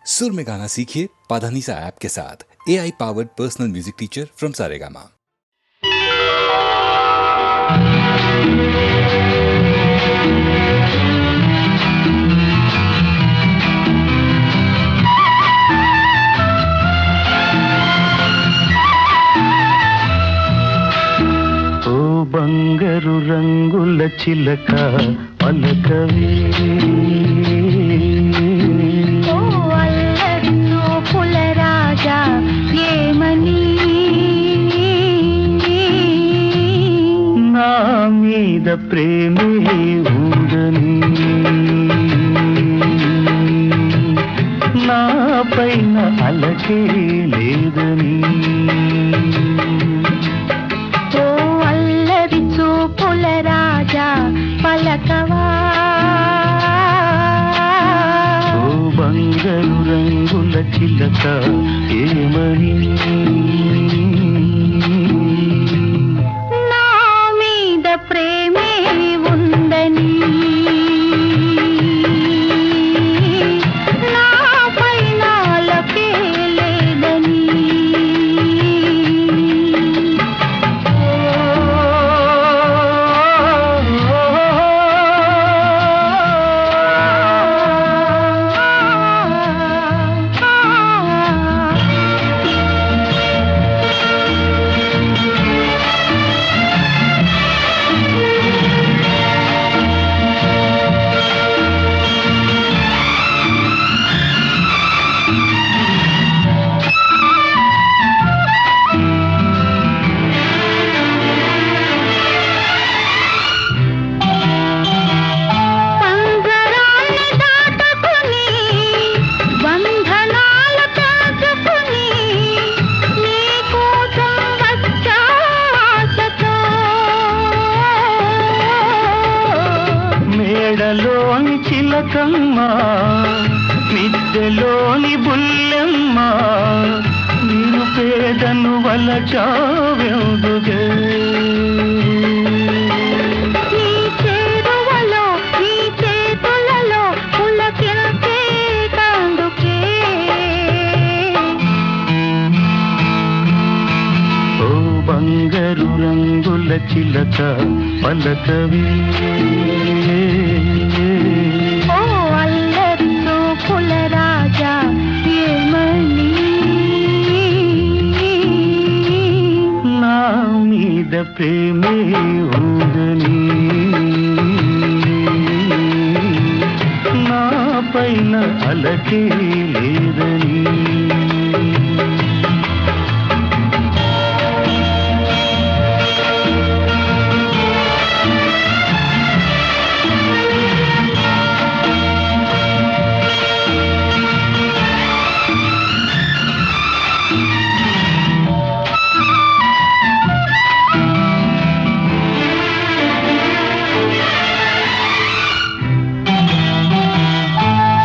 सुर में गाना सीखिए पाधानीसा ऐप के साथ। AI powered personal music teacher from Saregama. ఓ బంగారు రంగుల చిలక పలకవే, ఓ అల్లరి నోపుల రాజా ఏమని నా మీద ప్రేమే ఉందని, నా పైన అలకే లేదని. ఓ అల్లరి చూపుల రాజా పలకవా, ఓ బంగారు రంగుల చిలక ఏమని నా మీద ప్రేమే ఉందని, నా పైన అలకే లేదని. పంజరాన్ని దాటుకుని బంధనాలు తెంచుకుని నీ కోసం వచ్చా ఆశతో. మేడలోని చిలకమ్మ, మిద్దెలోని బుల్లెమ్మ, నేను పేదను వలచావెందుగే. నీ చేరువలో నీ చేతులలో పులకించే కందుకే. ఓ బంగారు రంగుల చిలక పలకవే, ఓ అల్లరి చూపుల రాజా ఏమని నా మీద ప్రేమే ఉందని, నా పైన అలకే లేదని.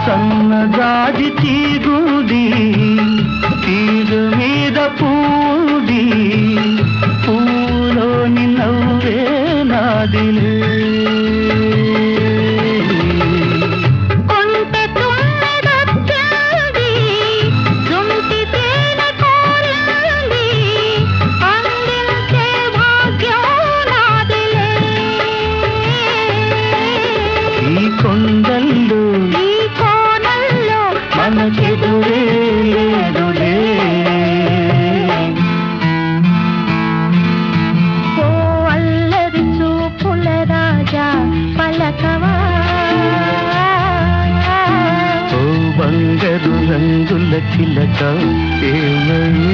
సన్నజాజి తీగుది, తీగ మీద పూది, పూలోని నవ్వే నాదిలే. కొంటె తుమ్మెదొచ్చింది, జుంటి తేనె కోరింది, అందించే భాగ్యం నాదిలే. ఈ కొండల్లో ఈ కోనల్లో మనకెదురే లేదులే. ఓ అల్లరి చూపుల రాజా పలకవా, ఓ బంగారు రంగుల చిలక ఏమని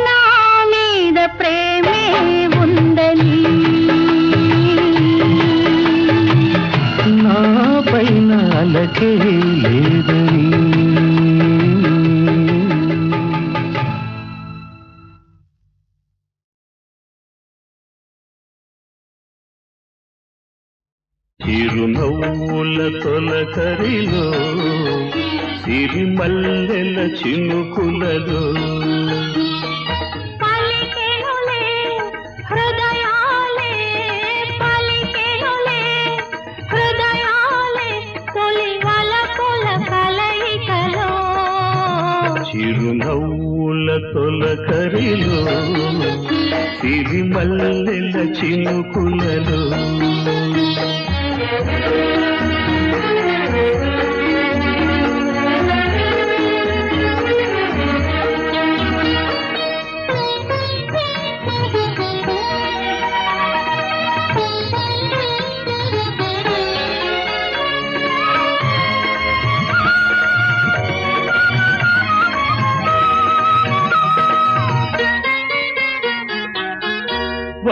నా మీద ప్రేమే ఉందని, నా పైన అలకే లేదని. చిరునవ్వుల తొలకరిలో, సిరిమల్లెల చినుకులలో, పలికెనులే హృదయాలే, పలికెనులే హృదయాలే తొలి చిరునవ్వుల తొలకరిలో సిరిమల్లెల చినుకులలో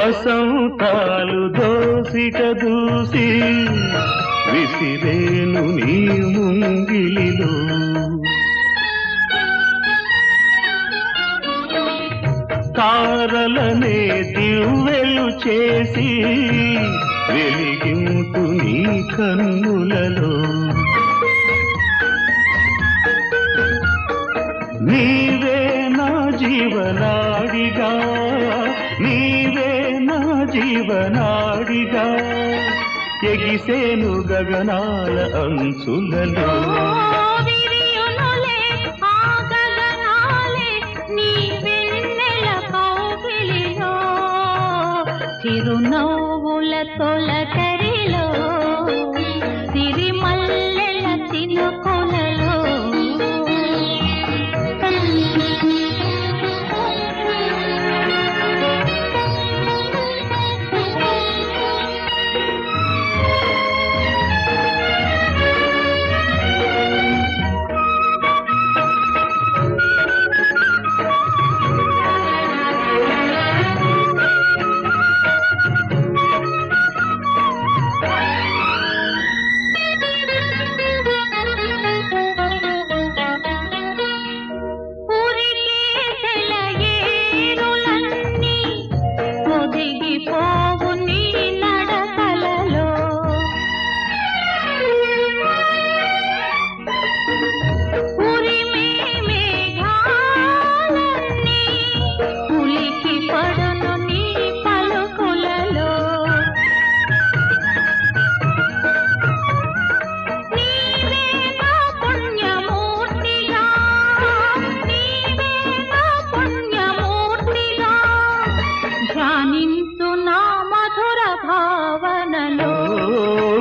వసంతాలు దోసిక దూసి విసిరేను నీ ముంగిలిలో తారలనే దివ్వెలు చేసి వెలిగింటు నీ కన్నులలో నీవే నా జీవనాడిగా నీవే నా జీవనాడిగా ఎగిసేను గగనాల అంచులలో విరియునులే ఆ గగనాలే నీ వెన్నెల కౌగిలిలో చిరునవ్వుల తొలకరిలో సిరిమల్లెల చినుకులలో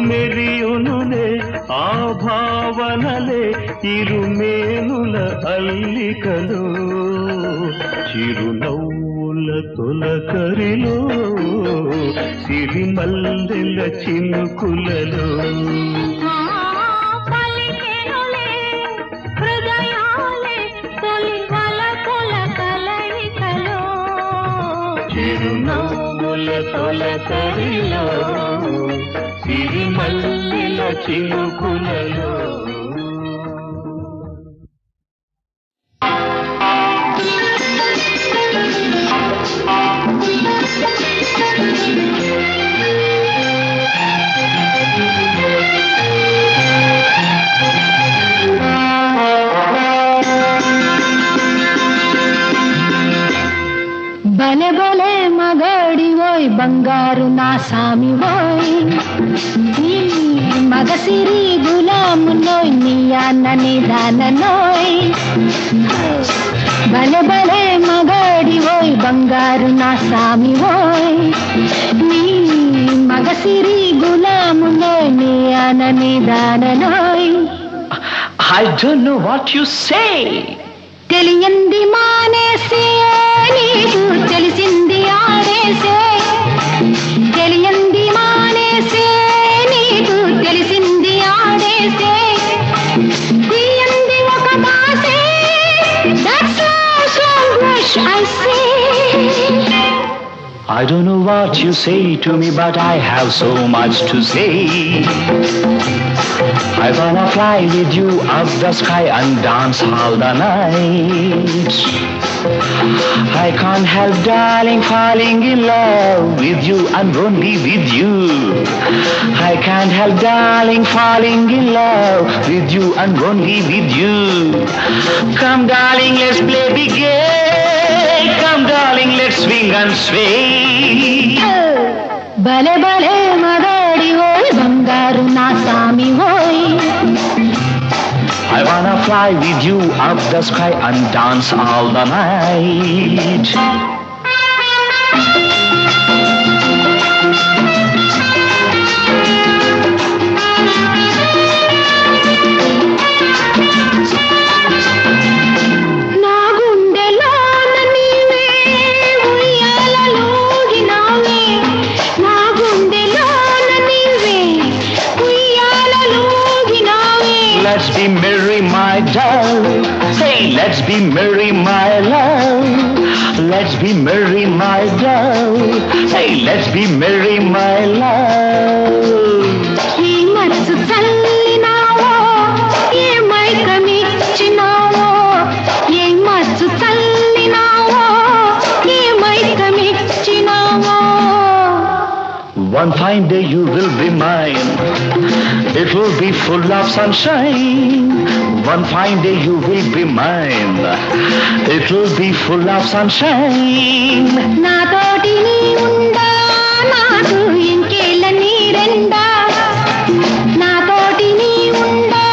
మెరియునులే ఆ భావనలే ఇరుమేనుల అల్లికలో చిరునవ్వుల తొలకరిలో సిరిమల్లెల చినుకులలో పలికెనులే హృదయాలే తొలి వలపుల కలయికలో చిరునవ్వుల తొలకరిలో సిరిమల్లెల చినుకులలో భలే భలే మగాడి ఓయ్ బంగారు నా సామి ఓయ్ నీ మగసిరి గులాము నోయ్ నీ అన్నని దాననోయ్ భలే భలే మగాడి ఓయ్ బంగారు నా సామి ఓయ్ నీ మగసిరి గులాము నోయ్ నీ అన్నని దాననోయ్ I don't know what you say. తెలియంది మానేసే నీకు తెలిసింది ఆడేసే తెలియంది మానేసే నీకు తెలిసింది ఆడేసే తీయంది ఒక మాసే that's so wish I say I don't know what you say to me, but I have so much to say. I wanna fly with you up the sky and dance all the night. I can't help, darling, falling in love with you and only with you. I can't help, darling, falling in love with you and only with you. Come, darling, let's play big game. Come, darling, let's swing and sway. భలే భలే మగాడి ఓయ్ బంగారు నా సామి ఓయ్ I wanna fly with you up the sky and dance all the night. నా గుండెలోన నీవే ఉయ్యాలలూగినావే నా గుండెలోన నీవే ఉయ్యాలలూగినావే Let's be merry, my doll. Hey, let's be merry, my love. Let's be merry, my doll. Hey, let's be merry, my love. ఈ మచ్చు చల్లినావో ఏ మైకమిచ్చినావో ఏ మచ్చు చల్లినావో ఏ మైకమిచ్చినావో One fine day you will be mine. It will be full of sunshine. One fine day you will be mine. It will be full of sunshine. నాతోటి నీ ఉండా నాకు ఇంకేళ్ళ నీరెండా నాతోటి నీ ఉండా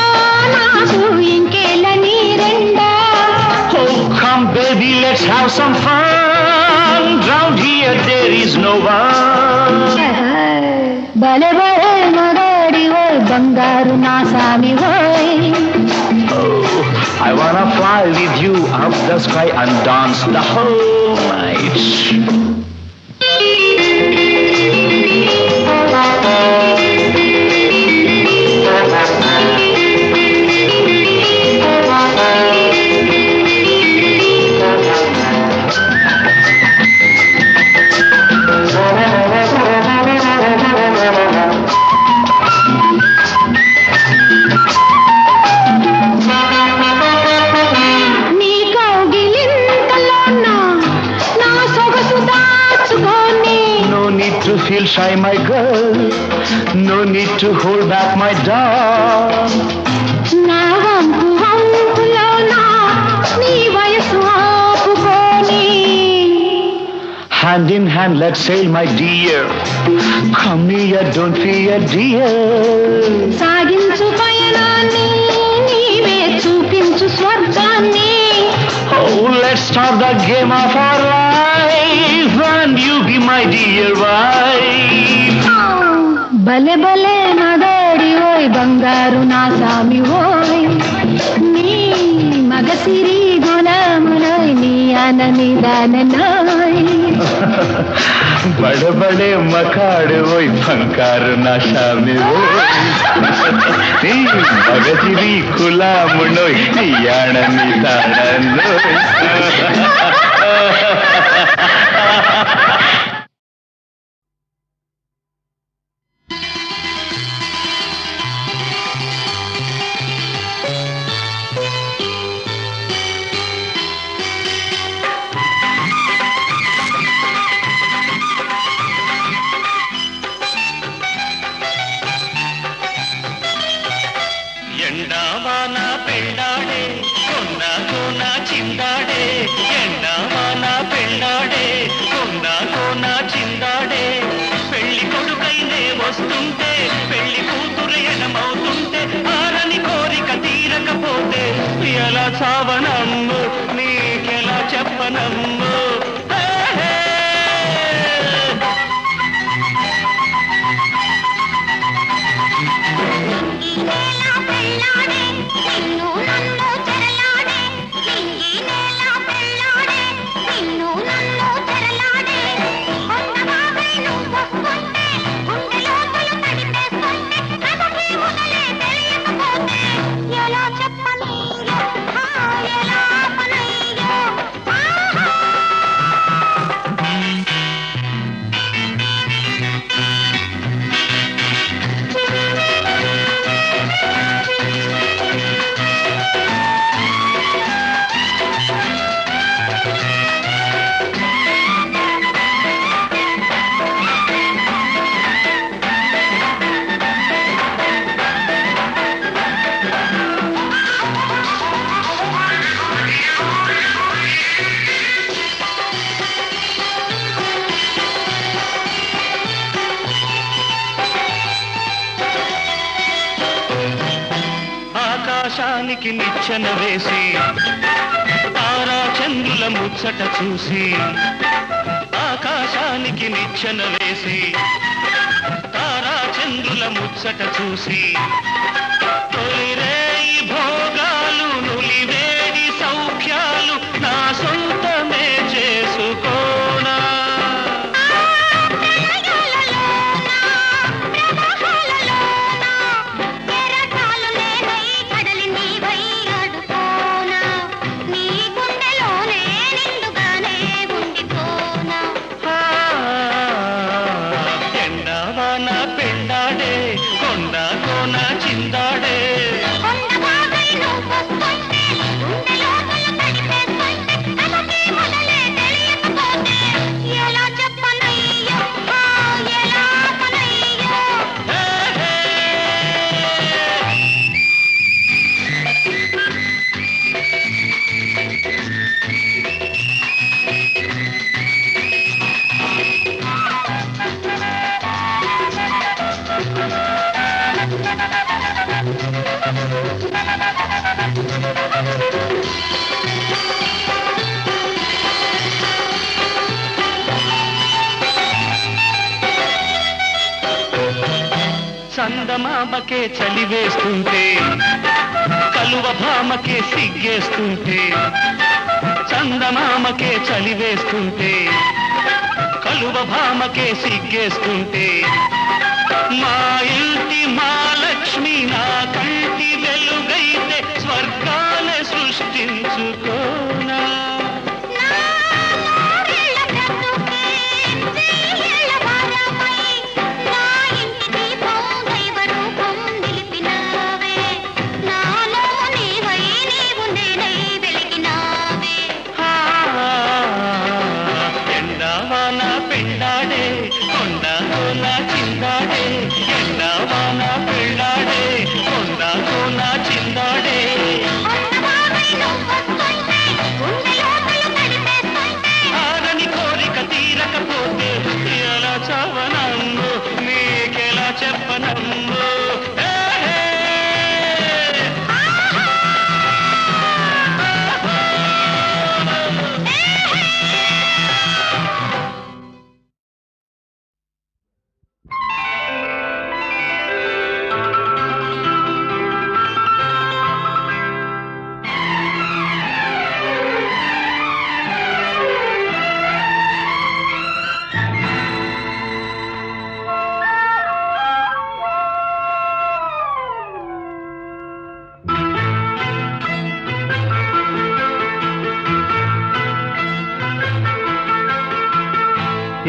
నాకు ఇంకేళ్ళ నీరెండా Oh, come baby, let's have some fun. Round here there is no one. బలే బలే మగాడి ఓయ్ బంగారు నా సామి ఓయ్ Oh, I wanna fly with you up the sky and dance the whole night. నీ కౌగిలింతలోన నా సొగసు దాచుకొని No need to feel shy, my girl. No need to hold back, my doll. నా వంపు వంపులోన నీ వయసు ఆపుకొని Hand in hand, let's sail, my dear. Come near, don't fear, dear. సాగించు పయనాన్ని నీవే చూపించు స్వర్గాన్ని Oh, let's start the game of our life, and you be my dear wife. బలే బలే మగాడి ఓయ్ బంగారు నా సామి ఓయ్ నీ మగసిరి గులాములోయ్ నీ అనని దాననోయ్ बड़े बड़े मकाड़ वही फंकार नशा में वो मगजिरी खुला मुनोय याणनी ताणनोय ఎండావాన పెళ్ళాడే కొన్న కోన చిందాడే ఎండావాన పెళ్ళాడే కొన్న కోన చిందాడే పెళ్లి కొడుకైనే వస్తుంటే పెళ్లి కూతురు ఎనమవుతుంటే ఆరని కోరిక తీరకపోతే ఎలా చావనమ్ము నీకెలా చెప్పనమ్ము హే, హే. ఎలా చెప్పని ఎలా పనయ్యో ఆకాశానికి నిచ్చెన వేసి తారా చంద్రుల ముచ్చట చూసి ఆకాశానికి నిచ్చెన వేసి తారా చంద్రుల ముచ్చట చూసి తొలిరేయి భోగాలు నులివేడి సౌఖ్యాలు నా సొంతమే చేసుకోనా ఎండావాన పెండాడే కొండ కోన చిందాడే చందమామకే చలి వేస్తుంటే కలువ భామకే సిగ్గేస్తుంటే చందమామకే చలి వేస్తుంటే కలువ భామకే సిగ్గేస్తుంటే మా ఇంటి మా లక్ష్మి నా కంటి వెలుగైతే స్వర్గాల సృష్టించుకోనా ఎండావాన పెళ్ళాడే కొండ కోన చిందాడే ఎండావాన పెళ్ళాడే కొండ కోన చిందాడే ఆగని కోరిక తీరకపోతే ఎలా చవనమ్ము నీకెలా చెప్పనమ్ము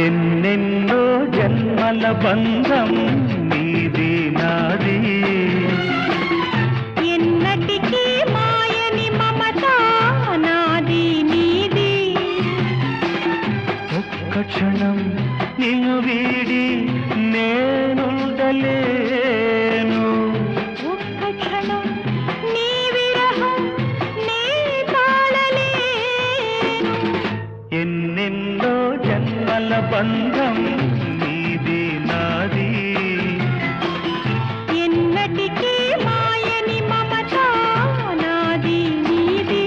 ఎన్నెన్నో జన్మల బంధం నీది నాది ఎన్నటికీ మాయని మమత నాది నీది ఒక్క క్షణం నిన్ను వీడి నేనుండలేను ఒక్క క్షణం నీ విరహం నీ తాళలేను ఎన్నెన్నో జన్మల బంధం నీది నాది ఎన్నటికీ మాయని మమత నాది నీది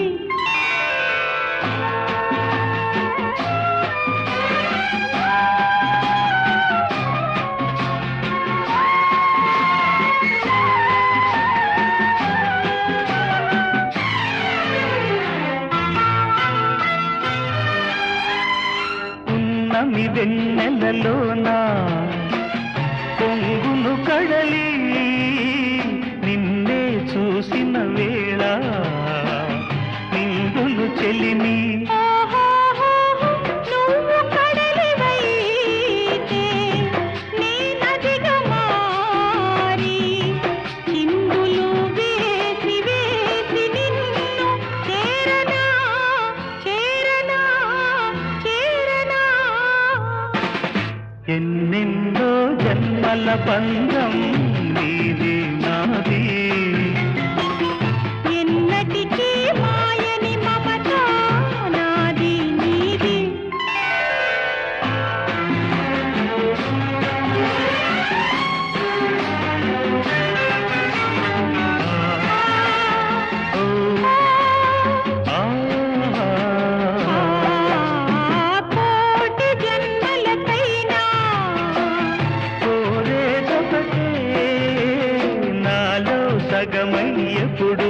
ఉన్నమి వెన్నెలలోనా పొంగును కడలి నిన్నే చూసిన వేళ నిండును చెలిమి నువ్వు కడలివైతే నీ నదిగా మారి చిందులు వేసి వేసి నిన్ను చేరనా చేరనా చేరనా ఎన్నెన్నో జన్మల బంధం నీది నాది ఎన్నటికీ మాయని మమత నాది నీది ఎప్పుడు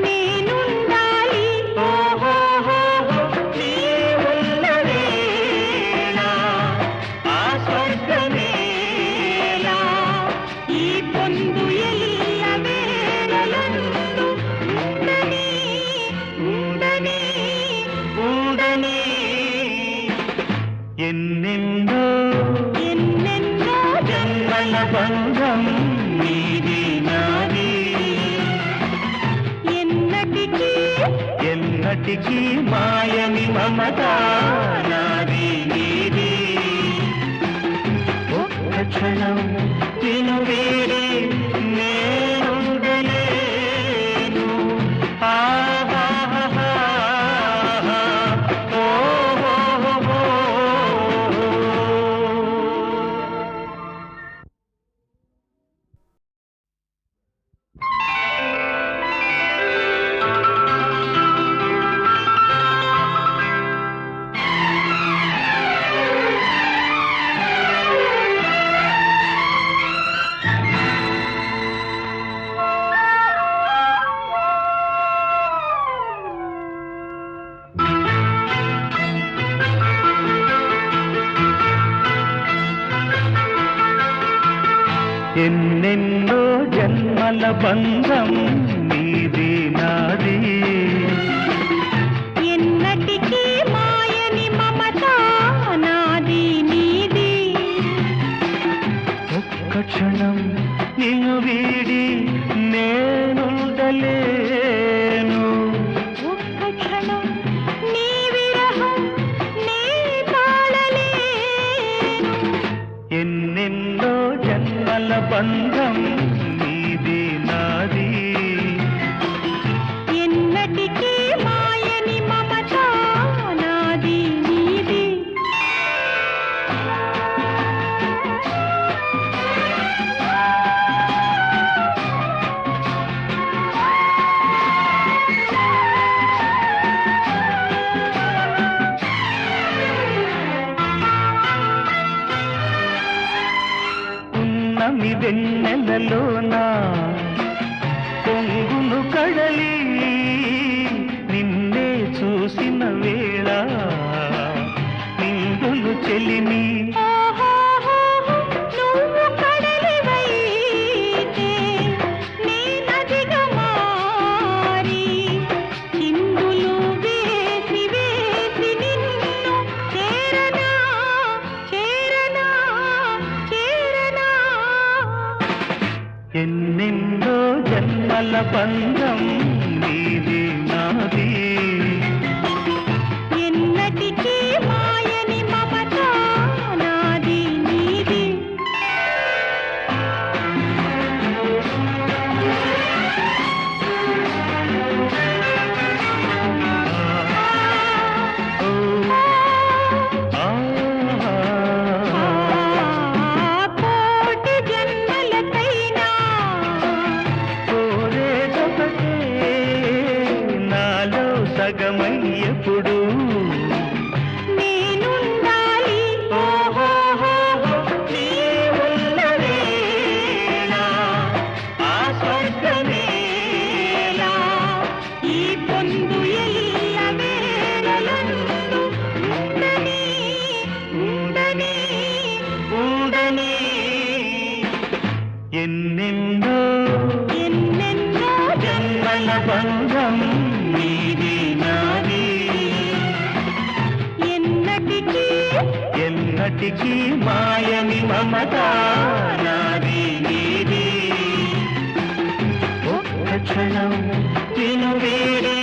నేనుండాలి ఓహోహోహో, నీ ఉన్న వేళ ఆ స్వర్గమేలా. ఈ పొందు ఎల్ల వేళలందు ఉండని ఉండని ఉండని ఎన్నెన్నో ఎన్నెన్నో జన్మల బంధం నీది నాది. ఎన్నటికీ ఎన్నటికీ మాయని మమత నాది నీది. ఒక్క క్షణం నిన్ను వీడి నేనుండలేను. ఆహాహాహా, ఓహోహోహో. ఎన్నెన్నో జన్మల బంధం నీది నాది. ఎన్నటికీ మాయని మమత నాది నీది. ఒక్క క్షణం నిన్ను వీడి నేనుండలేను. ఒక్క క్షణం నీ విరహం నే తాళలేను. ఎన్నెన్నో జన్మల బంధం నీది నాది. ఎన్నటికీ మాయని మమత నాది నీది. ఉన్నమి వెన్నెలలోన పొంగును కడలి నిన్నే చూసిన వేళ నిండులు చెలిమి. ఓహోహోహో, నువ్వు కడలివైతే నే నదిగా మారి చిందులు వేసి వేసి నిన్ను చేరనా చేరనా చేరనా. ఎన్నెన్నో జన్మల బంధం నీది నాది. ఎన్నటికీ మాయని మమత నాది నీది. ఓ, ఆ, కోటి జన్మలకైనా కోరేదొకటే నాలో సగమయ్యప్పుడు. నేనుండాలి ఓహోహోహో, నీ ఉన్న వేళ ఆ స్వర్గమేలా. ఈ పొందు ఎల్ల వేళలందు ఉండని ఉండని ఉండని ఎన్నెన్నో ఎన్నెన్నో జన్మల బంధం నీది నాది. ఎన్నటికీ ఎన్నటికీ మాయని మమత నాది నీది. ఒక్క క్షణం నిన్ను వీడి